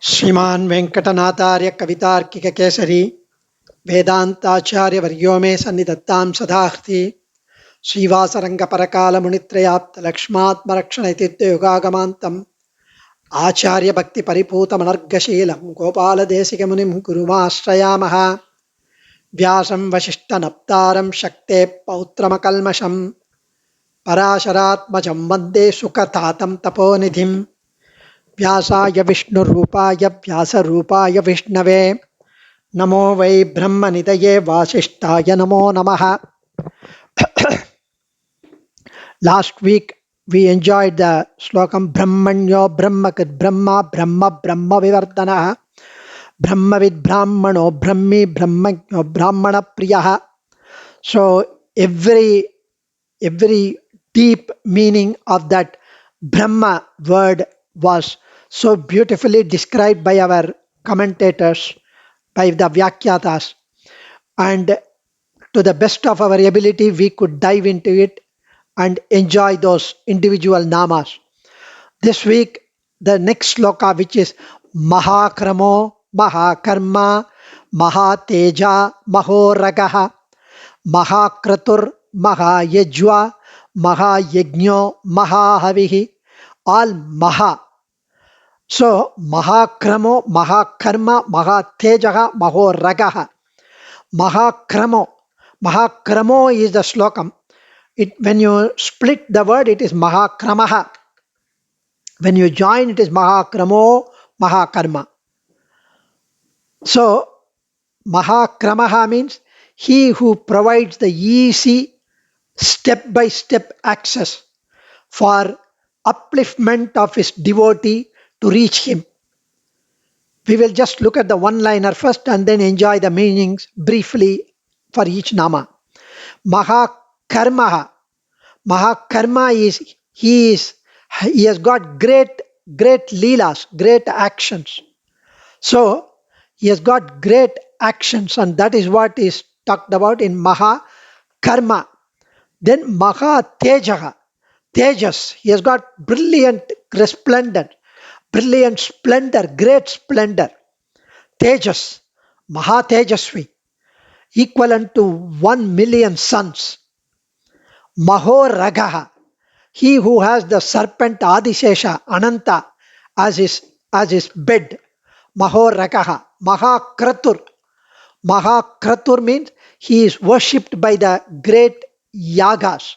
श्रीमान वेंकटनाथार्य कवितार्किक केसरी वेदांताचार्य वर्यो मे सन्निधत्तां सदाहृति श्रीवासरंग परकाल मुनित्रयाप्त लक्ष्मात्मरक्षण युगागमान्तम् आचार्य भक्ति परिपूत मनर्गशीलं गोपाल देशिक मुनिं गुरुमाश्रयामः व्यासं वसिष्ठ नप्तारं शक्ते पौत्रमकल्मषं पराशरात्मजं वन्दे सुखतातं तपोनिधिं व्यासाय विष्णुरूपाय व्यासरूपाय विष्णवे नमो वै ब्रह्मनिधये वासिष्ठाय नमो नमः. Last week we enjoyed the Slokam Brahmanyo Brahmakrit Brahma Brahma Brahma Vivardhanah Brahmavid Brahmano Brahmi Brahmagno Brahmana Priyaha. So every deep meaning of that Brahma word was so beautifully described by our commentators, by the Vyakyatas, and to the best of our ability we could dive into it and enjoy those individual namas. This week, the next sloka, which is Mahakramo, Mahakarma, Mahateja, Mahoragaha, Mahakratur, Mahayajva, Mahayajno, Mahahavihi, all Maha. So, Mahakramo, Mahakarma, Mahatejaha, Mahoragaha. Mahakramo is the slokam. When you split the word, it is Mahakramaha. When you join, it is Mahakramo, Mahakarma. So, Mahakramaha means he who provides the easy step-by-step access for upliftment of his devotee to reach him. We will just look at the one-liner first and then enjoy the meanings briefly for each nama. Mahakarma is he has got great leelas, great actions. So he has got great actions, and that is what is talked about in Mahakarma. Then Mahatejaha, Tejas, he has got brilliant splendor, great splendor. Tejas, Mahatejasvi, equivalent to 1,000,000 suns. Mahoragaha, he who has the serpent Adishesha, Ananta, as his bed. Mahoragaha. Mahakratur means he is worshipped by the great yagas.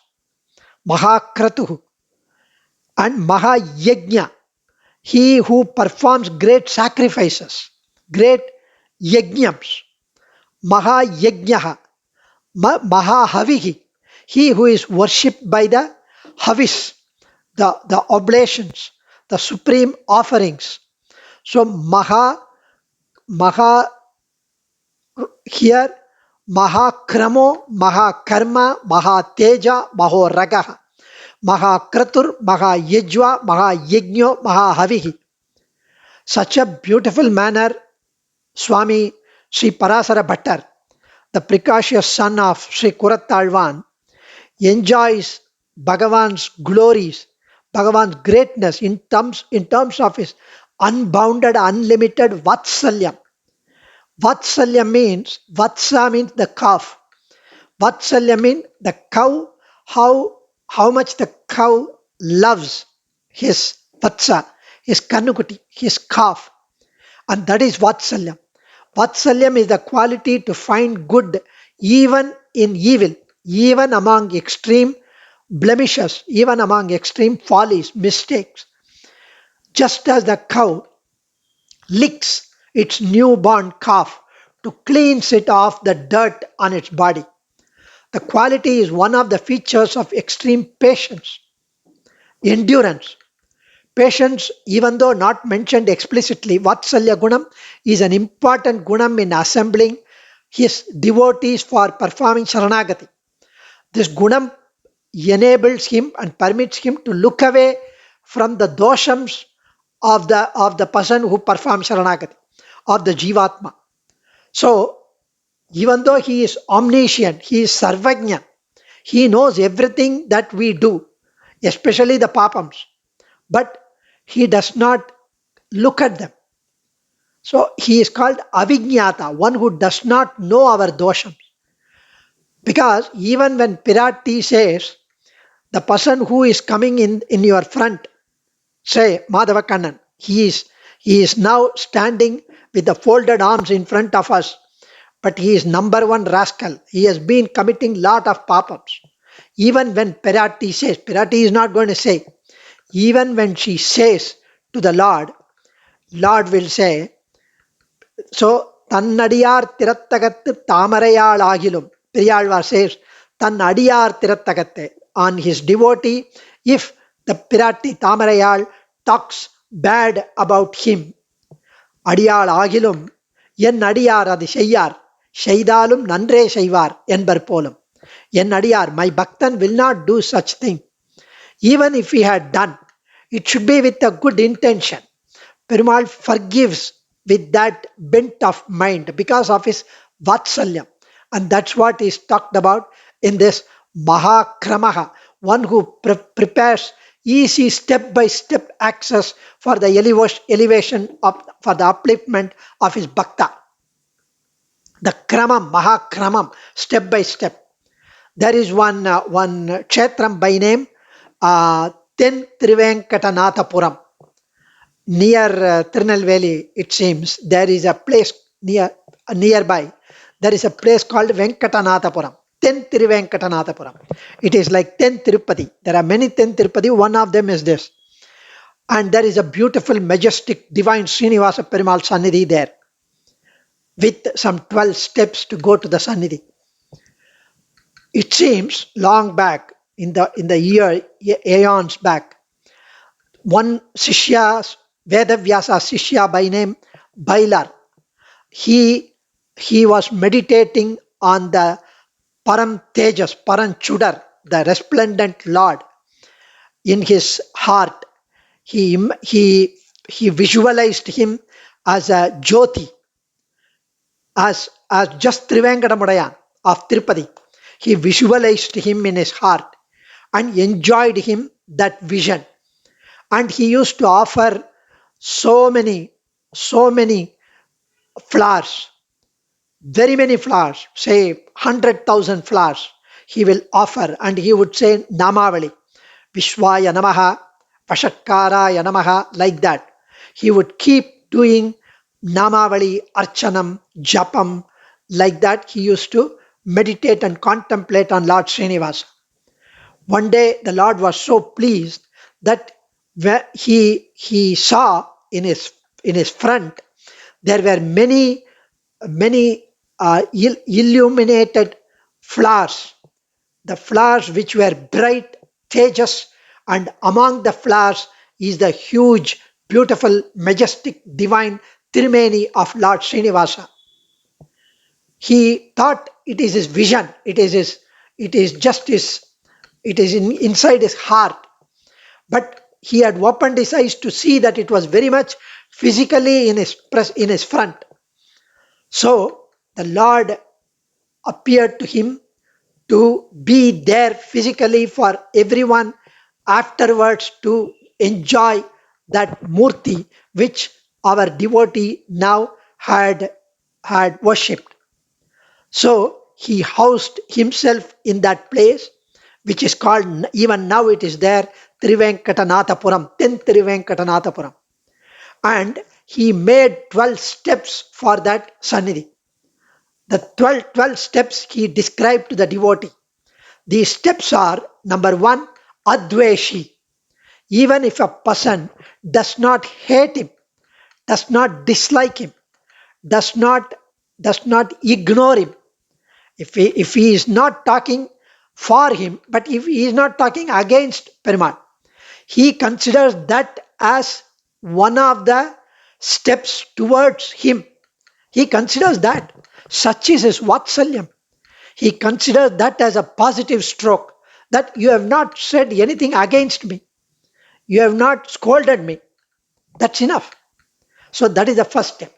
Mahakratuhu. And Mahayajna, he who performs great sacrifices, great yajnams. Mahayajnaha. Mahahavihi, he who is worshipped by the havis, the oblations, the supreme offerings. So here Mahakramo, Mahakarma, Mahateja, Mahoragaha, Mahakratur, Mahayajva, Mahayajno, Mahahavihi. Such a beautiful manner Swami Sri Parasara Bhattar, the precocious son of Sri Kurattalvan, enjoys Bhagavan's glories, Bhagavan's greatness in terms of his unbounded, unlimited Vatsalyam. Vatsalya means the calf. Vatsalya means the cow, how much the cow loves his vatsa, his kanukuti, his calf. And that is Vatsalyam. Vatsalyam is the quality to find good even in evil, even among extreme blemishes, even among extreme follies, mistakes. Just as the cow licks its newborn calf to cleanse it off the dirt on its body. The quality is one of the features of extreme patience, endurance. Patience, even though not mentioned explicitly, Vatsalya Gunam is an important Gunam in assembling his devotees for performing Sharanagati. This Gunam enables him and permits him to look away from the doshams of the person who performs Sharanagati, of the Jivatma. So, even though he is omniscient, he is Sarvajna, he knows everything that we do, especially the papams, but he does not look at them. So he is called Avijñata, one who does not know our doshams. Because even when Pirati says, the person who is coming in your front, say Madhavakkannan, he is now standing with the folded arms in front of us, but he is number one rascal. He has been committing lot of pop-ups. Even when Pirati says, Pirati is not going to say, even when she says to the Lord will say, so Tannadiyar Tirattagattu Tamarayal Agilum. Periyalvar says, Tannadiyar Tirattagatte. On his devotee, if the Pirati Tamarayal talks bad about him, Adiyal Agilum, Yen Adiyar Adi Shayyar, Shaydalum Nandre Shayvar, Enbar Polum. Yen Adiyar, my Bhaktan will not do such thing. Even if he had done, it should be with a good intention. Perumal forgives with that bent of mind because of his Vatsalyam. And that's what is talked about in this Mahakramaha, one who prepares easy step by step access for the elevation of, for the upliftment of his Bhakta. The Kramam, Mahakramam, step by step. There is one kshetram by name Ten Trivenkatanathpuram. Near Tirunelveli, it seems, there is a place nearby. There is a place called Venkatanathapuram. Ten Tiruvenkatanathpuram. It is like Ten Tirupati. There are many Ten Tirupati. One of them is this. And there is a beautiful, majestic, divine Srinivasa Perumal Sannidhi there, with some 12 steps to go to the Sannidhi. It seems long back, in the year, aeons back, one Shishya, Vedavyasa Shishya by name Bailar, he was meditating on the Param Tejas, Param Chudar, the resplendent Lord in his heart. He visualized him as a Jyoti, as just Trivenkatamudayan of Tirupati. He visualized him in his heart and enjoyed him that vision. And he used to offer so many flowers, very many flowers, say 100,000 flowers he will offer, and he would say Namavali, Vishwaya Namaha, Vashakkaraya Namaha, like that. He would keep doing Namavali, Archanam, Japam, like that. He used to meditate and contemplate on Lord Srinivasa. One day the Lord was so pleased that he saw in his front there were many illuminated flowers, the flowers which were bright, tejas, and among the flowers is the huge, beautiful, majestic, divine Tirumeni of Lord Srinivasa. He thought it is his vision, it is inside his heart. But he had opened his eyes to see that it was very much physically in his front. So the Lord appeared to him to be there physically for everyone afterwards to enjoy that murti which our devotee now had worshipped. So he housed himself in that place, which is called, even now it is there, Trivenkatanathpuram, 10th Trivenkatanathpuram. And he made 12 steps for that Sannidhi. The 12 steps he described to the devotee. These steps are, number 1, Adveshi. Even if a person does not hate him, does not dislike him, does not ignore him, if he is not talking for him, but if he is not talking against Perumal, he considers that as one of the steps towards him. He considers that. Such is his Vatsalyam. He considers that as a positive stroke, that you have not said anything against me. You have not scolded me. That's enough. So that is the first step.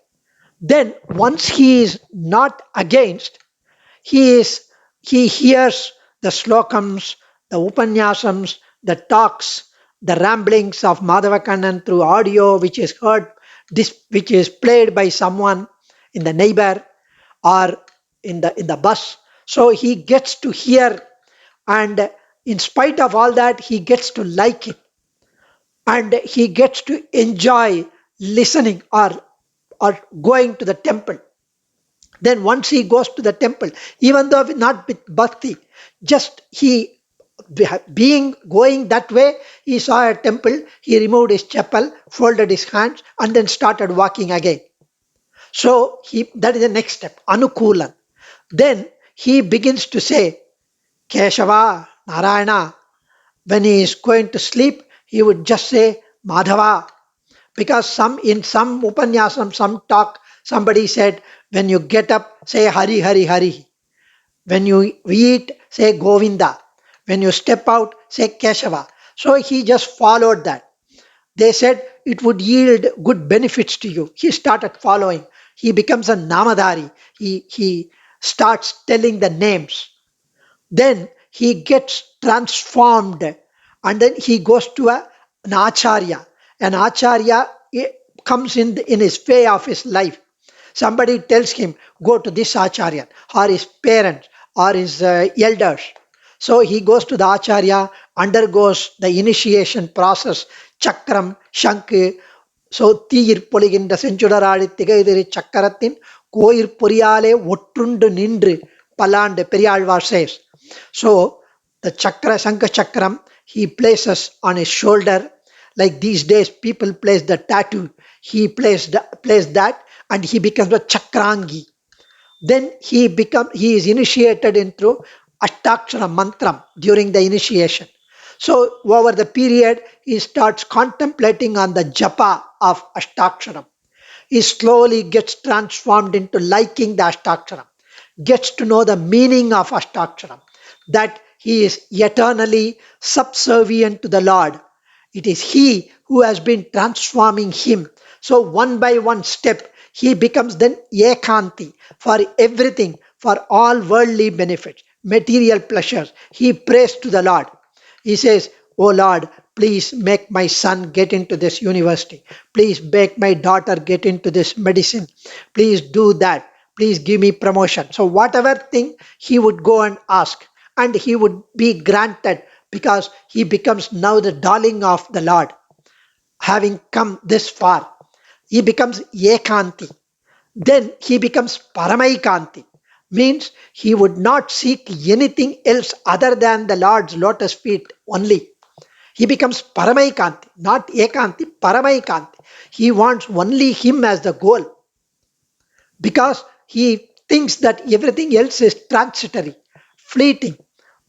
Then once he is not against, he hears the slokams, the upanyasams, the talks, the ramblings of Madhavakkannan through audio, which is heard this which is played by someone in the neighbor or in the bus. So he gets to hear, and in spite of all that, he gets to like it, and he gets to enjoy listening or going to the temple. Then once he goes to the temple, even though not with bhakti, just he being going that way, he saw a temple, he removed his chappal, folded his hands, and then started walking again. So that is the next step, anukulan. Then he begins to say Keshava, Narayana. When he is going to sleep, he would just say Madhava. Because in some upanyasam, some talk, somebody said, when you get up, say Hari, Hari, Hari. When you eat, say Govinda. When you step out, say Keshava. So he just followed that. They said it would yield good benefits to you. He started following. He becomes a namadhari. He starts telling the names. Then he gets transformed, and then he goes to an acharya. An acharya comes in his way of his life. Somebody tells him, go to this acharya, or his parents, or his elders. So he goes to the acharya, undergoes the initiation process, chakram, shank. So தீயிற் பொலிகின்ற செஞ்சுடராழி திகைதிரி சக்கரத்தின் கோயிற் பொறியாலே ஒற்றுண்டு நின்று பல்லாண்டு Periyazhwar says. So the chakra, Shankha Chakram, he places on his shoulder. Like these days, people place the tattoo. He placed that, and he becomes a Chakrangi. Then he is initiated into Ashtakshara Mantram during the initiation. So over the period, he starts contemplating on the japa of Ashtaksharam. He slowly gets transformed into liking the Ashtaksharam, gets to know the meaning of Ashtaksharam, that he is eternally subservient to the Lord. It is he who has been transforming him. So one by one step, he becomes then Ekanti for everything, for all worldly benefits, material pleasures. He prays to the Lord. He says, oh Lord, please make my son get into this university. Please make my daughter get into this medicine. Please do that. Please give me promotion. So whatever thing he would go and ask, and he would be granted, because he becomes now the darling of the Lord. Having come this far, he becomes Ekanti. Then he becomes Paramaikanti. Means he would not seek anything else other than the Lord's lotus feet only. He becomes Paramaikanti, not Ekanti, Paramaikanti. He wants only him as the goal, because he thinks that everything else is transitory, fleeting,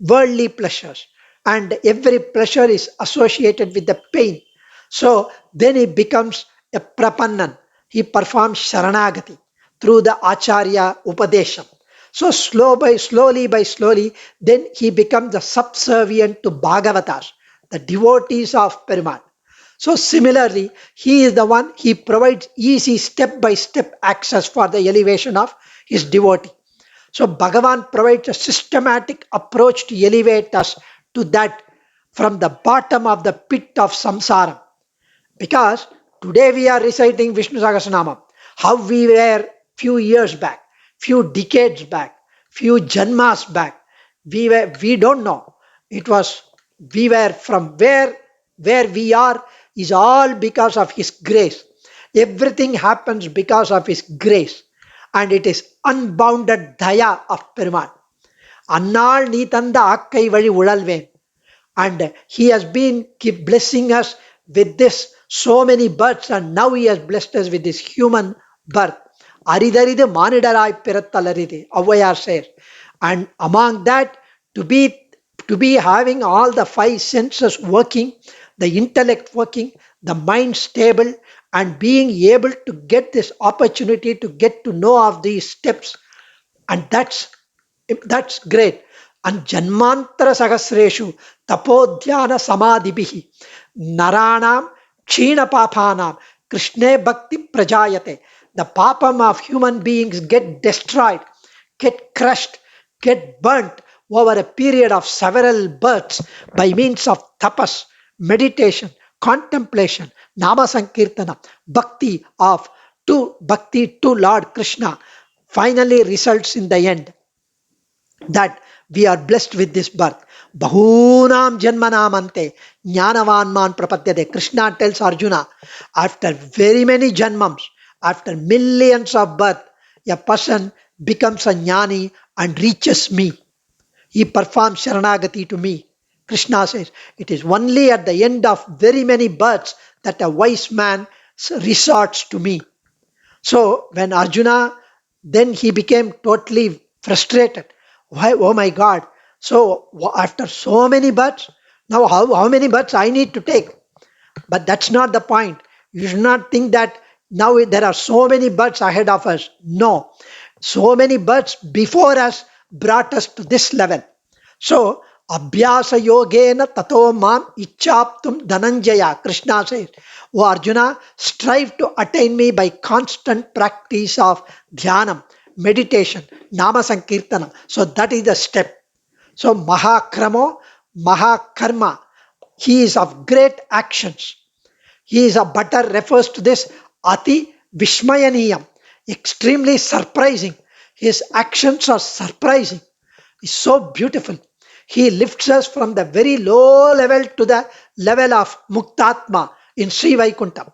worldly pleasures, and every pleasure is associated with the pain. So then he becomes a prapannan. He performs sharanagati through the acharya upadesham. So slowly by slowly, then he becomes the subservient to Bhagavatas, the devotees of Perumal. So similarly, he is the one, he provides easy step-by-step access for the elevation of his devotee. So Bhagavan provides a systematic approach to elevate us to that from the bottom of the pit of samsara. Because today we are reciting Vishnu Sahasranama. How we were few years back, few decades back, few janmas back, we don't know. We were from where we are is all because of his grace. Everything happens because of his grace, and it is unbounded daya of Perumal. Annal நீ தந்த ஆக்கை வழி உழல்வேன். And he has been keep blessing us with this so many births, and now he has blessed us with this human birth. Aridaridu manidarai pirattalaridu, Avvayar says. And among that, to be having all the five senses working, the intellect working, the mind stable, and being able to get this opportunity to get to know of these steps, and that's great. And janmantara sahasreshu tapodhyana samadhibihi naranam kshina papanam krishne bhakti prajayate. The papam of human beings get destroyed, get crushed, get burnt over a period of several births by means of tapas, meditation, contemplation, Nama Sankirtana, bhakti to Lord Krishna finally results in the end that we are blessed with this birth. Bahunam janmanamante jnanavanman prapadyate. Krishna tells Arjuna, after very many janmams, after millions of birth, a person becomes a jnani and reaches me. He performs Sharanagati to me. Krishna says, it is only at the end of very many births that a wise man resorts to me. So when Arjuna, then he became totally frustrated. Why? Oh my God. So after so many births, now how many births I need to take? But that's not the point. You should not think that now there are so many births ahead of us. No. So many births before us brought us to this level. So, Abhyasa yogena tato mam ichaptum dhananjaya. Krishna says, O Arjuna, strive to attain me by constant practice of dhyanam, meditation, nama sankirtanam. So that is the step. So Mahakramo, Mahakarma. He is of great actions. He is a butter refers to this Ati Vishmayaniyam, extremely surprising. His actions are surprising. It's so beautiful. He lifts us from the very low level to the level of Muktatma in Sri Vaikuntham.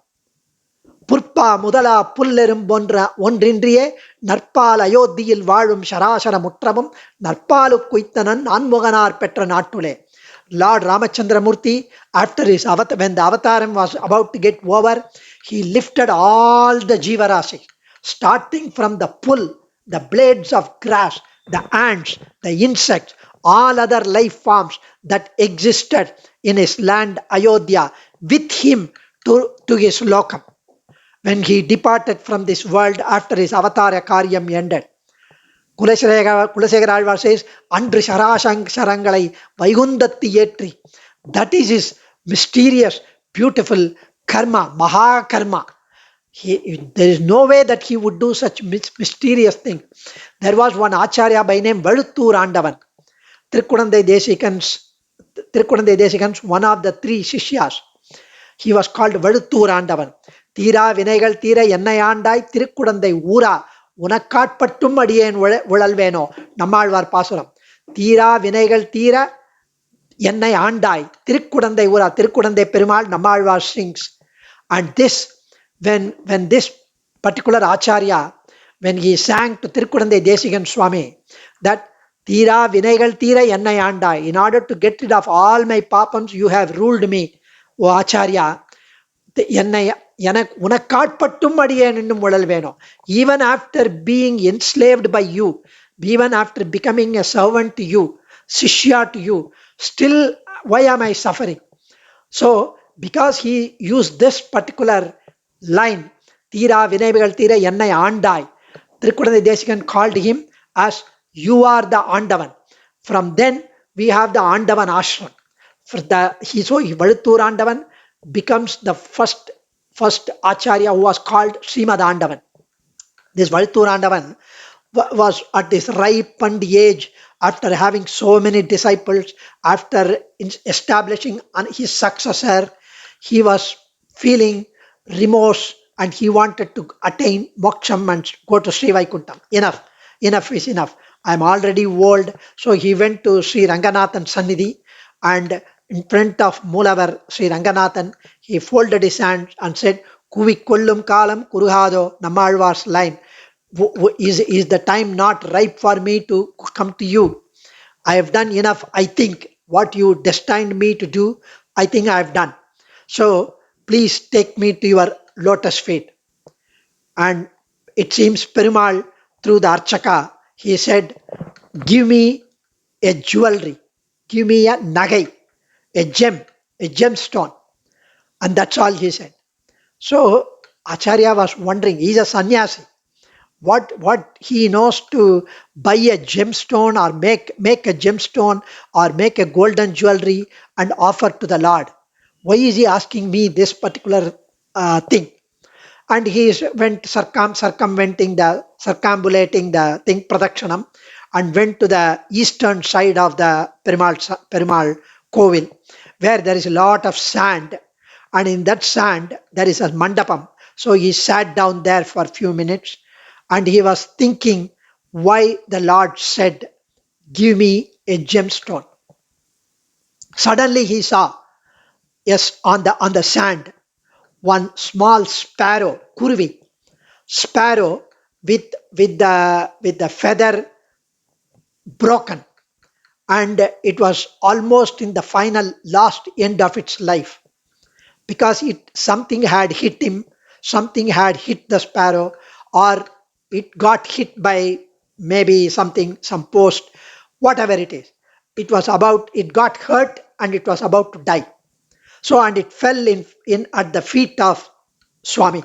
புற்பா முதலா புல்லெரும் போன்ற ஒன்றின்றியே நற்பால் அயோத்தியில் வாழும் சராசர முற்றமும் நற்பாலு குய்த்தனன் ஆன்முகனார் பெற்ற நாட்டுலே. Lord Ramachandramurti, after his when the avataram was about to get over, he lifted all the Jivarasi, starting from the pull, the blades of grass, the ants, the insects, all other life forms that existed in his land Ayodhya with him to his Slokam. When he departed from this world after his avatara karyam ended. Kulasekara Alvar says, Andri Sarangalai Vaigundatti Yetri. That is his mysterious, beautiful karma, Mahakarma. There is no way that he would do such mysterious thing. There was one Acharya by name Vaduttur Andavan. Tirukudandai Desikans, one of the three Shishyas. He was called Vaduttur Andavan. Tira Vinaigal Tira Yannayandai Tirukudandai Ura. உனக்காட்பட்டும் அடியேன் உழல்வேனோ நம்மாழ்வார் பாசுரம். தீரா வினைகள் தீர என்னை ஆண்டாய் திருக்குடந்தை ஊரா Thirukudanthai Perumal Nammalvar sings. And this when this particular acharya, when he sang to Tirukudandai Desikan Swami that தீரா வினைகள் தீர என்னை ஆண்டாய், in order to get rid of all my papams you have ruled me, O acharya, என்னை எனக்கு உனக்காட்பட்டும் அடியேன் என்னும் உழல் வேணும். Even after being enslaved by you, even after becoming a servant to you, shishya to you, still why am I suffering? So because he used this particular line, தீரா வினைகள் தீர என்னை ஆண்டாய், Tirukudandai Desikan called him as you are the Andavan. From then we have the Andavan ashram. So Vaduttur Andavan becomes the first acharya who was called Srimad Andavan. This Vaduttur Andavan was at this ripened age, after having so many disciples, after establishing his successor, he was feeling remorse and he wanted to attain moksham and go to Sri Vaikuntham. Enough is enough. I am already old. So he went to Sri Ranganathan Sannidhi, and in front of Moolavar Sri Ranganathan, he folded his hands and said, Kuvi kollum kalam kuruhado, Nammalvar's line. Is the time not ripe for me to come to you? I have done enough. I think what you destined me to do, I think I have done. So please take me to your lotus feet. And it seems Perumal, through the Archaka, he said, give me a jewelry, give me a nagai, a gem, a gemstone. And that's all he said. So Acharya was wondering, he's a sannyasi. What he knows to buy a gemstone or make a gemstone or make a golden jewelry and offer to the Lord. Why is he asking me this particular thing? And he went circumambulating the thing Pradakshanam, and went to the eastern side of the Perumal Kovil, where there is a lot of sand, And in that sand, there is a mandapam. So he sat down there for a few minutes and he was thinking why the Lord said, "Give me a gemstone." Suddenly he saw, yes, on the sand, one small sparrow, kurvi, sparrow with the feather broken, and it was almost in the final last end of its life because it something had hit him, something had hit the sparrow, or it got hit by maybe something, some post, whatever it is. It got hurt and it was about to die. So and it fell in at the feet of Swami.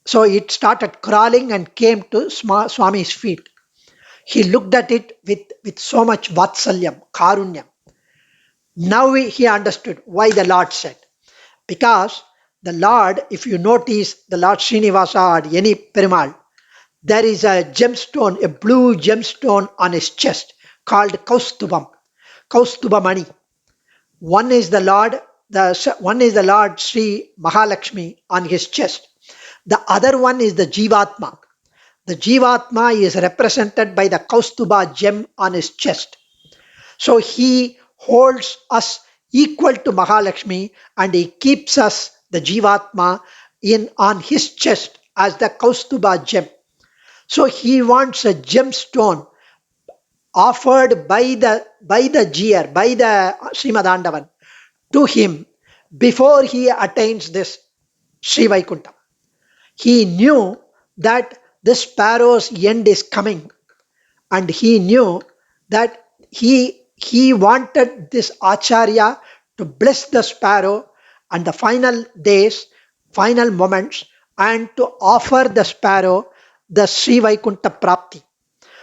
So it started crawling and came to Swami's feet. He looked at it with so much vatsalyam, karunyam. Now he understood why the Lord said. Because the Lord, if you notice the Lord Srinivasa or any Perumal, there is a gemstone, a blue gemstone on his chest called Kaustubam, Kaustubamani. One is the Lord Sri Mahalakshmi on his chest. The other one is the Jivatma. The Jivatma is represented by the Kaustuba gem on his chest. So he holds us equal to Mahalakshmi and he keeps us, the Jivatma, in on his chest as the Kaustuba gem. So he wants a gemstone offered by the Jiyar, by the Srimadandavan to him before he attains this Sri Vaikuntham. He knew that this sparrow's end is coming, and he knew that he wanted this Acharya to bless the sparrow and the final days, final moments, and to offer the sparrow the Sri Vaikuntha Prapti.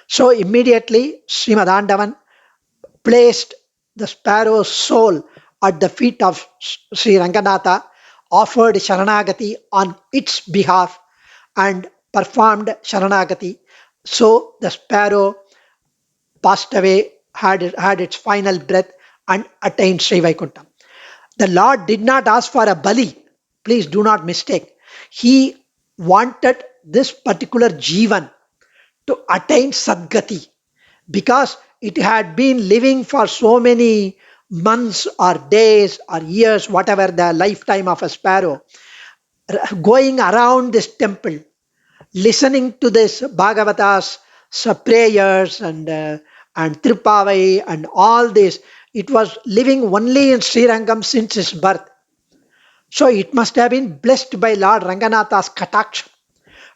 So immediately Srimadandavan placed the sparrow's soul at the feet of Sri Ranganatha, offered Sharanagati on its behalf, and performed Sharanagati. So the sparrow passed away, had its final breath, and attained Sri Vaikuntha. The Lord did not ask for a bali. Please do not mistake. He wanted this particular Jivan to attain Sadgati because it had been living for so many months or days or years, whatever the lifetime of a sparrow, going around this temple, listening to this Bhagavatas, prayers and Tripavai and all this. It was living only in Srirangam since its birth. So it must have been blessed by Lord Ranganatha's Kataksham.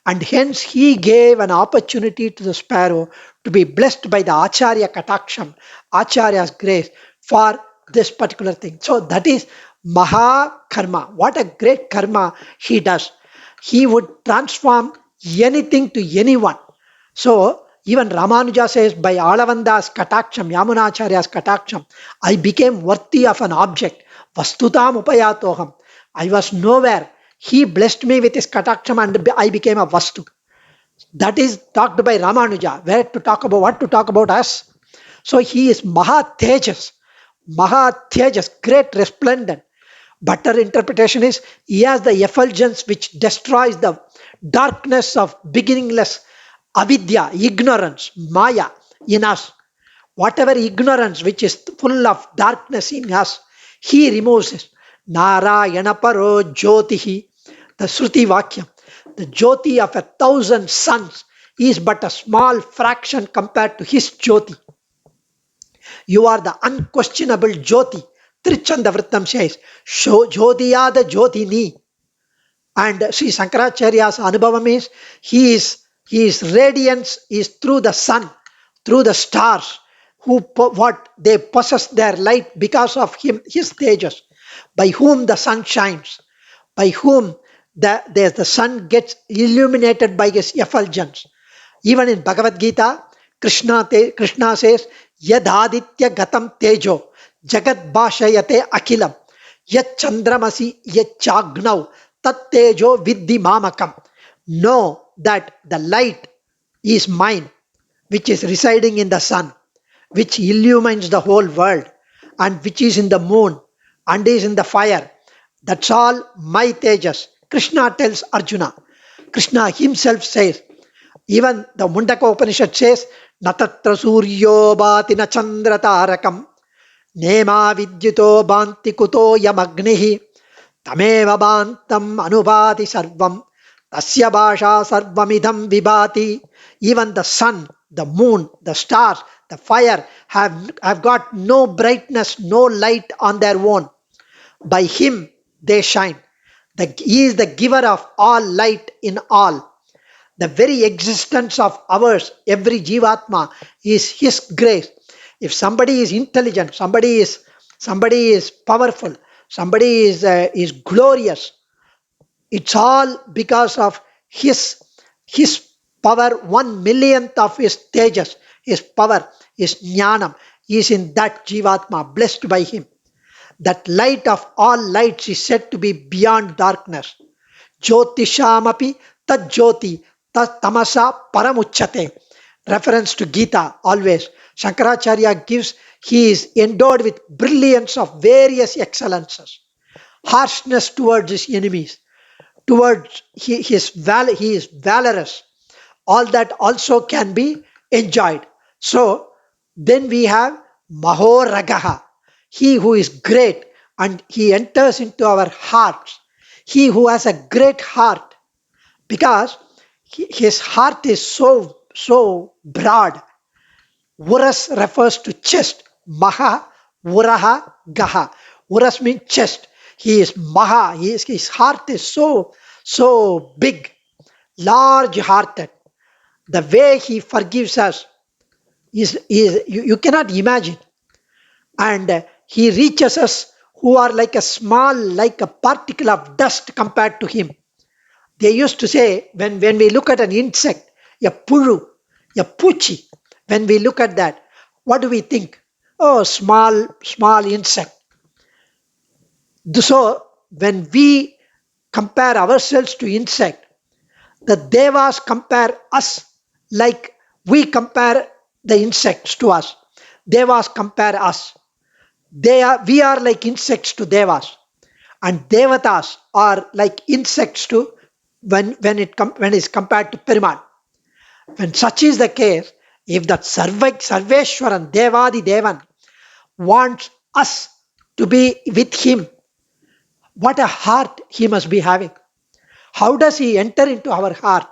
And hence he gave an opportunity to the sparrow to be blessed by the Acharya Kataksham, Acharya's grace for this particular thing. So that is Maha Karma. What a great karma he does. He would transform anything to anyone. So even Ramanuja says, by Alavanda's Kataksham, Yamunacharya's Kataksham, I became worthy of an object. Vastutam upayatoham. I was nowhere. He blessed me with his Kataksham and I became a Vastu. That is talked by Ramanuja. Where to talk about what to talk about us? So he is Maha Tejas, great resplendent. Better interpretation is he has the effulgence which destroys the darkness of beginningless avidya, ignorance, maya in us. Whatever ignorance which is full of darkness in us, he removes it. Narayana paro jyotihi, the Shruti Vakyam. The jyoti of 1,000 suns is but a small fraction compared to his jyoti. You are the unquestionable jyoti. Trichanda Vrittam says, Jyotiyada Jyotini. And Sri Sankaracharya's Anubhavam is, his radiance is through the sun, through the stars, what they possess their light because of him, his tejas, by whom the sun shines, by whom the sun gets illuminated by his effulgence. Even in Bhagavad Gita, Krishna says, Yadaditya gatam tejo, jagat bhashayate akilam, yat chandramasi yat chagnav, tat tejo vidhi mamakam. Know that the light is mine, which is residing in the sun, which illumines the whole world, and which is in the moon, and is in the fire. That's all my Tejas. Krishna tells Arjuna. Krishna himself says, even the Mundaka Upanishad says, Natatra Suryo Bhatina Chandra Tarakam Nema Vidyuto Bhanti Kuto Yamagnihi Tameva Bhantam Anubhati Sarvam Tasya Bhasha Sarvamidham Vibhati. Even the sun, the moon, the stars, the fire have got no brightness, no light on their own. By him they shine. He is the giver of all light in all. The very existence of ours, every Jivatma, is his grace. If somebody is intelligent, somebody is powerful, somebody is glorious, it's all because of his power, 1 millionth of his tejas, his power, his jnanam is in that Jivatma, blessed by him. That light of all lights is said to be beyond darkness. Jyotishamapi tad jyoti tad tamasa paramuchate. Reference to Gita always. Shankaracharya gives, he is endowed with brilliance of various excellences. Harshness towards his enemies, towards he is valorous. All that also can be enjoyed. So then we have Mahoragaha, he who is great, and he enters into our hearts. He who has a great heart, because his heart is so broad. Uras refers to chest. Maha, Uraha, Gaha. Uras means chest. He is Maha. His heart is so big, large hearted. The way he forgives us is you cannot imagine. And he reaches us who are like a small, like a particle of dust compared to him. They used to say, when we look at an insect, a puru, a puchi, when we look at that, what do we think? Oh, small insect. So when we compare ourselves to insect, the devas compare us like we compare the insects to us. Devas compare us. We are like insects to devas, and devatas are like insects to when it's compared to Perumal. When such is the case, if that Sarveshwaran Devadi Devan wants us to be with him, what a heart he must be having. How does he enter into our heart?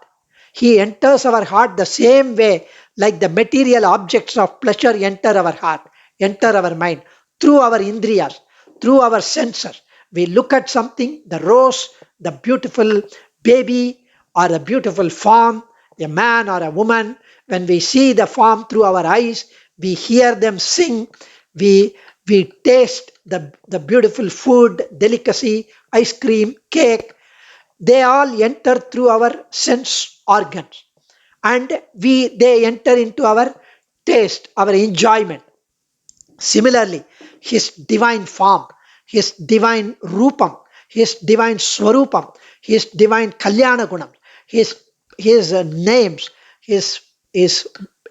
He enters our heart the same way like the material objects of pleasure enter our heart, enter our mind, through our indriyas, through our senses. We look at something, the rose, the beautiful baby, or the beautiful form, a man or a woman. When we see the form through our eyes, we hear them sing, we taste the beautiful food, delicacy, ice cream, cake. They all enter through our sense organs, and they enter into our taste, our enjoyment. Similarly, his divine form, his divine rupam, his divine swarupam, his divine kalyana gunam, his names, his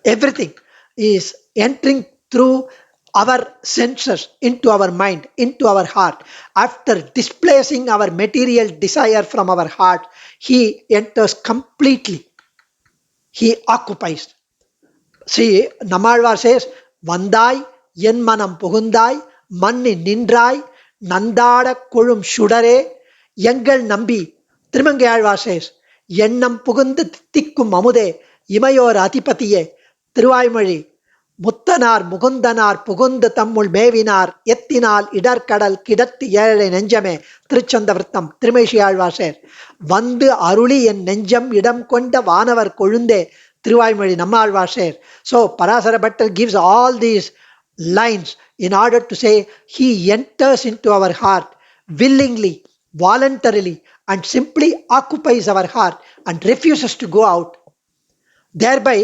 everything is entering through our senses into our mind, into our heart. After displacing our material desire from our heart, he enters completely. He occupies. See, Namalvar says, Vandai, yen manam puhundai, manni nindrai, nandada kolum shudare, Yangal Nambi. Trimangayalvar says, Yennam pugundu tikkum amude, Imayor atipatiye, Tiruvaimazhi, முத்தனார் முகுந்தனார் புகுந்து தம்முள் மேவினார் எத்தினால் இடர்கடல் கிடத்து ஏழை நெஞ்சமே திருச்சந்த விருத்தம் திருமேஷியாழ்வாசேர் வந்து அருளி என் நெஞ்சம் இடம் கொண்ட வானவர் கொழுந்தே Thiruvaimozhi நம்மாழ்வாசேர். So Parasara Bhattar gives all these lines in order to say he enters into our heart willingly, voluntarily, and simply occupies our heart and refuses to go out. Thereby,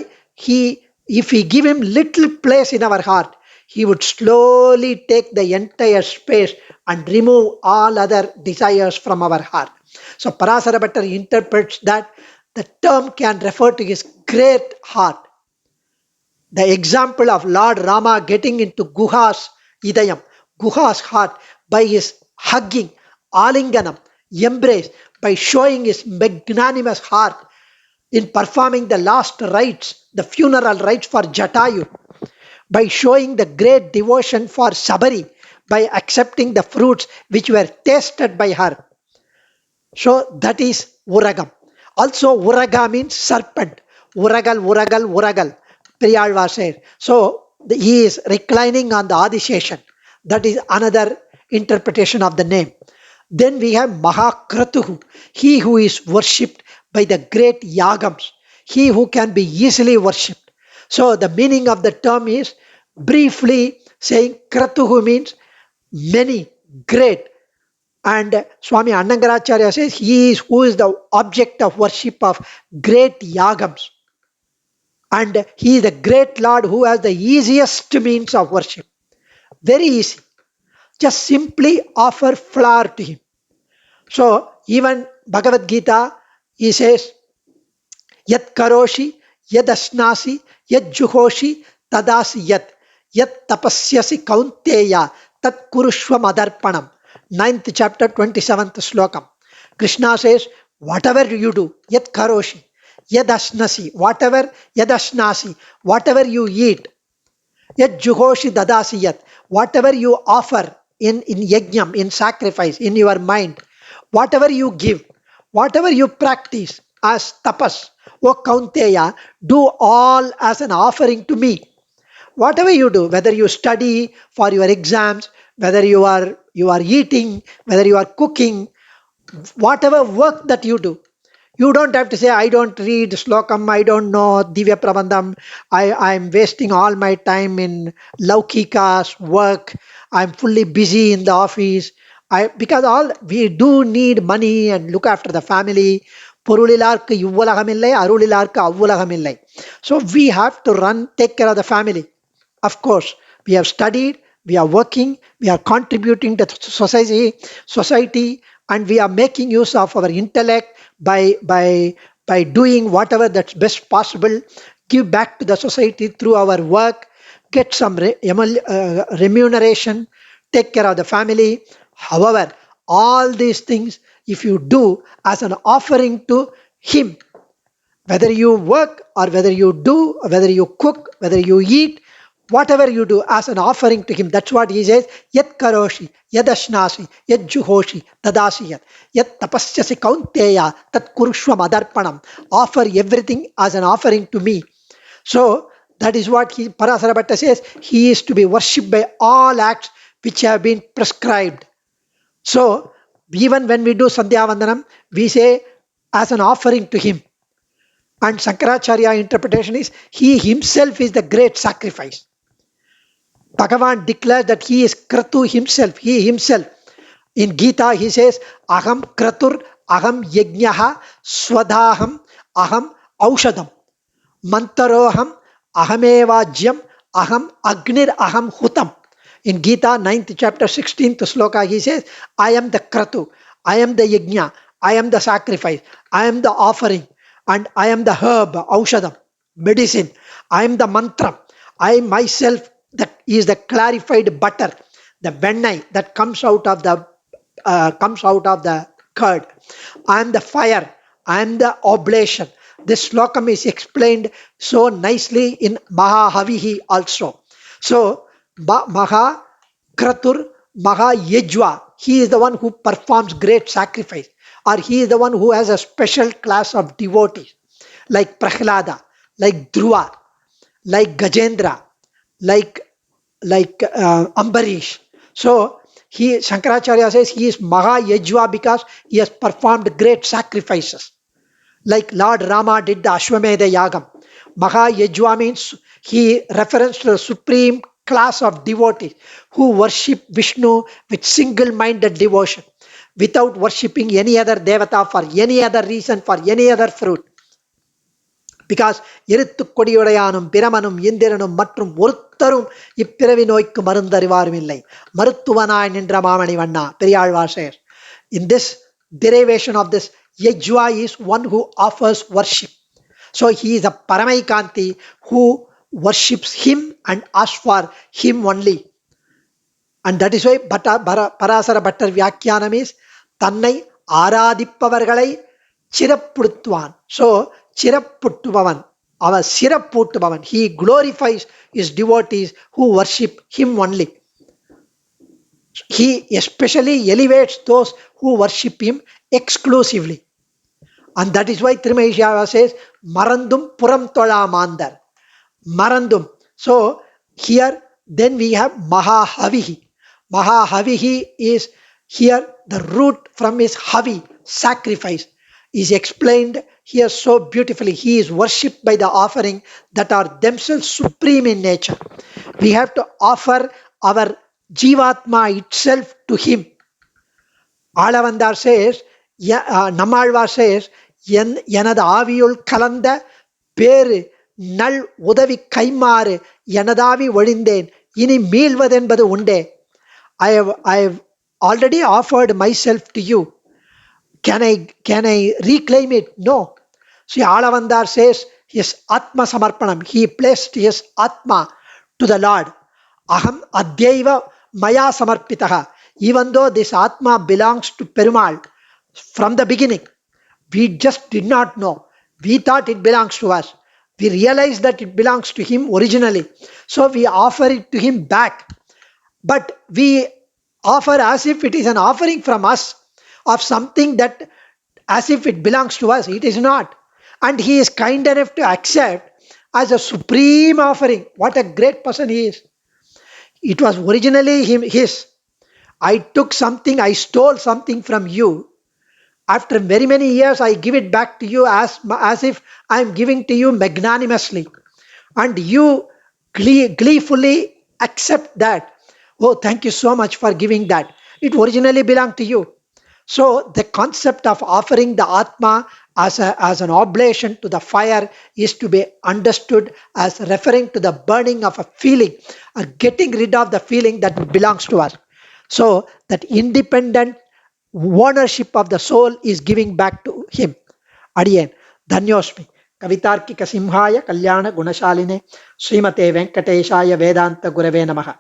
if we give him little place in our heart, he would slowly take the entire space and remove all other desires from our heart. So Parasara Bhattar interprets that the term can refer to his great heart. The example of Lord Rama getting into Guha's idayam, Guha's heart, by his hugging alinganam, embrace, by showing his magnanimous heart in performing the last rites, the funeral rites for Jatayu, by showing the great devotion for Sabari, by accepting the fruits which were tasted by her. So that is Uragam. Also, Uraga means serpent. Uragal, Uragal, Uragal. Priyalva said. So he is reclining on the Adisheshan. That is another interpretation of the name. Then we have Mahakratuhu, he who is worshipped by the great yagams, he who can be easily worshipped. So the meaning of the term is briefly saying Kratuhu means many, great. And Swami Annangaracharya says he is who is the object of worship of great yagams. And he is the great Lord who has the easiest means of worship. Very easy. Just simply offer flower to him. So even Bhagavad Gita, he says, Yat karoshi, yad asnasi, yad juhoshi, tadasi yat, yat tapasyasi kaunteya, tat kurushva madarpanam. Ninth chapter, 27th Slokam. Krishna says, whatever you do, yat karoshi, yad asnasi, yad asnasi, whatever you eat, yat juhoshi dadasi yat, whatever you offer in yajnam, in sacrifice, in your mind, whatever you give, whatever you practice as tapas, O Kaunteya, do all as an offering to me. Whatever you do, whether you study for your exams, whether you are eating, whether you are cooking, whatever work that you do, you don't have to say, I don't read Slokam, I don't know Divya Prabandham, I'm wasting all my time in Laukikas, work, I'm fully busy in the office. Because all we do need money and look after the family. பொருளிலார்க்கு இவ்வுலகமில்லை அருளிலார்க்கு அவ்வுலகமில்லை. So we have to take care of the family. Of course, we have studied, we are working, we are contributing to the society, and we are making use of our intellect by doing whatever that's best possible, give back to the society through our work, get some remuneration, take care of the family. However, all these things, if you do as an offering to him, whether you work or whether you do, whether you cook, whether you eat, whatever you do as an offering to him, that's what he says, yat karoshi, yad ashnasi, yad juhoshi, tadasi yat, yat tapasyasi kaunteya, tat kurushva madarpanam, offer everything as an offering to me. So that is what Parasara Bhatta says, he is to be worshipped by all acts which have been prescribed. So even when we do Sandhya Vandanam, we say as an offering to him. And Shankaracharya interpretation is, he himself is the great sacrifice. Bhagavan declares that he is Kratu himself, he himself. In Gita he says, Aham Kratur, Aham Yajnaha, Swadaham, Aham Aushadam, Mantaroham, Ahamevajyam, Aham Agnir, Aham Hutam. In Gita, 9th chapter, 16th sloka, he says, I am the Kratu, I am the Yajna, I am the sacrifice, I am the offering, and I am the herb, Aushadam, medicine, I am the mantra, I myself that is the clarified butter, the vennai that comes out of the curd. I am the fire, I am the oblation. This slokam is explained so nicely in Mahahavihi also. So Maha Kratur, Maha Yejwa, he is the one who performs great sacrifice, or he is the one who has a special class of devotees, like Prahlada, like Dhruva, like Gajendra, like Ambarish. So Shankaracharya says he is Maha Yejwa because he has performed great sacrifices. Like Lord Rama did the Ashwamedha Yagam. Maha Yejwa means he reference to the supreme class of devotees who worship Vishnu with single-minded devotion, without worshipping any other devata for any other reason, for any other fruit. Because எருத்துக்கொடியுடையானும் பிரமனும் இந்திரனும் மற்றும் ஒருத்தரும் இப்பிறவி நோய்க்கு மருந்தறிவாரும் இல்லை, மருத்துவனாய் நின்ற மாமணி வண்ணா, Periyazhwar says. In this derivation of this, Yajwa is one who offers worship. So he is a Paramaikanti who worships him and asks for him only. And that is why Parasara Bhattar Vyakhyanam is தன்னை ஆராதிப்பவர்களை சிறப்புடுத்துவான். So சிறப்புட்டுபவன், அவர் சிறப்பூட்டுபவன். He glorifies his devotees who worship him only. He especially elevates those who worship him exclusively. And that is why Trimahishava says, Marandum Puram Tola Mandar. Marandum. So here then we have Mahahavihi. Mahahavihi is here the root from his Havi, sacrifice, is explained here so beautifully. He is worshipped by the offering that are themselves supreme in nature. We have to offer our Jivatma itself to him. Alavandar says, Nammalvar says, எனது ஆவியுள் கலந்த பேரு நல் உதவி கைமாறு எனதாவி ஒழிந்தேன் இனி மீள்வதென்பது உண்டே. I have already offered myself to you. Can I reclaim it? No. See, Alavandar says his Atma Samarpanam. He placed his Atma to the Lord. Aham Adyaiva Maya Samarpitaha. Even though this Atma belongs to Perumal from the beginning, we just did not know. We thought it belongs to us. We realized that it belongs to him originally. So we offer it to him back. But we offer as if it is an offering from us of something that as if it belongs to us. It is not. And he is kind enough to accept as a supreme offering. What a great person he is. It was originally his. I took something, I stole something from you. After very many years, I give it back to you as if I am giving to you magnanimously. And you gleefully accept that. Oh, thank you so much for giving that. It originally belonged to you. So the concept of offering the Atma as an oblation to the fire is to be understood as referring to the burning of a feeling, or getting rid of the feeling that belongs to us. So that independent ownership of the soul is giving back to him. Adiyen Dhanyosmi. Kavitarkika Simhaya Kalyana Gunashaline Srimate Venkateshaya Vedanta Gurave Namaha.